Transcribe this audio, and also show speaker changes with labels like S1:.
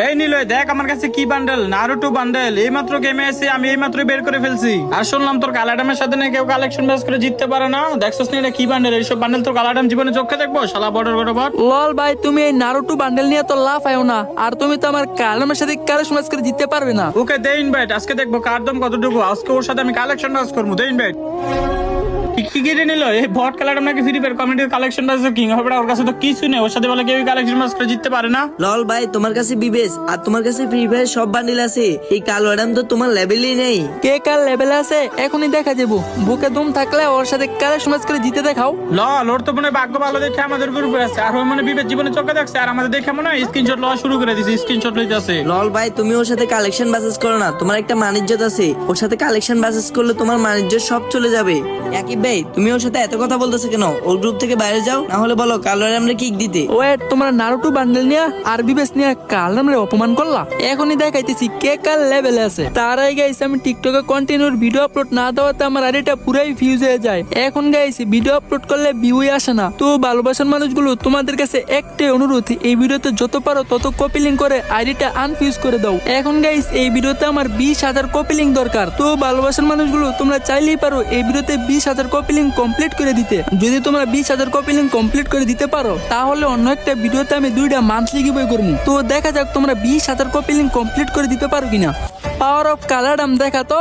S1: এই নিলয় দেখ আমার কাছে কি বান্ডেল, নারুটো বান্ডেল। এইমাত্র গেমে এসে আমি এইমাত্র বের করে ফেলছি। আর শুনলাম তোর কালাডামের সাথে না কেউ কালেকশন ব্যাচ করে জিততে পারে না। দেখছস না এটা কি বান্ডেল? এইসব বান্ডেল তোর কালাডাম জীবনে চোখে দেখবো শালা বর্ডার বরাবর।
S2: লল ভাই, তুমি এই নারুটো বান্ডেল নিয়ে তো লাভ আয়ো না। আর তুমি তো আমার কালামের সাথে কালেকশন ম্যাচ করে জিততে পারবে না।
S1: ওকে দে ইনভাইট, আজকে দেখবো কার দাম কতটুকু। আজকে ওর সাথে আমি কালেকশন ব্যাচ করবো। দে ইনভাইট। কি কিনে নিল এই বট কালার? নাকি ফ্রি ফায়ার কমিউনিটির কালেকশন ব্যাচ কিং হবে? ওর কাছে তো কিছু নেই। ওর সাথে বলে কেউ কালেকশন ব্যাচ করে জিততে পারে না।
S3: লল ভাই, তোমার কাছে বিবেস আর তোমার কাছে ফ্রি ফায়ার সব বান্ডিল আছে, এই কালো অ্যাডাম তো তোমার লেভেলই নেই।
S2: কে কার লেভেলে আছে এখনই দেখা যাবো। বুকে দম থাকলে ওর সাথে কালেকশন ম্যাচ করে জিতে দেখাও।
S1: লল ওর তো মনে হয় ভাগ্য ভালো দেখে আমাদের গ্রুপে আছে। আর ওই মনে বিবেক জীবনে চোখে দেখছে। আর আমাদের দেখে মনে হয় স্ক্রিনশট লওয়া শুরু করে দিয়েছে। স্ক্রিনশট লইতেছে।
S3: লল ভাই, তুমি ওর সাথে কালেকশন বাসেস করো না, তোমার একটা মানিজ্যত আছে। ওর সাথে কালেকশন বাসেস করলে তোমার মানিজ্য সব চলে যাবে। একই ভাই, তুমি ওর সাথে এত কথা বলতেছো কেন? ওর গ্রুপ থেকে বাইরে যাও, না হলে বলো কালো অ্যাডামরে কিক দিতে।
S2: ওয়েট, তোমরা নারুটো বান্ডেল নিয়ে আর বিবেস নিয়ে কালামরে অপমান করলা। এখনই দেখাইতেছি কে কার লেভেলে আছে। তার আগে গাইস আমি টিকটকে কন্টিনিউর ভিডিও আপলোড না দেওয়াতে আমার আইডিটা পুরাই ফিউজ হয়ে যায়। এখন গাইস ভিডিও আপলোড করলে ভিউই আসে না। তো ভালোবাসার মানুষগুলো তোমাদের কাছে একটাই অনুরোধ, এই ভিডিওতে যত পারো তত কপি লিঙ্ক করে আইডিটা আনফিউজ করে দাও। এখন গাইস এই ভিডিওতে আমার 20,000 কপি লিঙ্ক দরকার। তো ভালোবাসার মানুষগুলো তোমরা চাইলেই পারো এই ভিডিওতে 20,000 কপি লিঙ্ক কমপ্লিট করে দিতে। যদি তোমরা 20,000 কপি লিঙ্ক কমপ্লিট করে দিতে পারো তাহলে অন্য একটা ভিডিওতে আমি 2টা মান্থলি গিভওয়ে করবো। তো দেখা যাক তোমরা 20,000 কপি লিঙ্ক কমপ্লিট করে দিতে পারো কিনা। পাওয়ার অফ কালারডাম দেখা তো।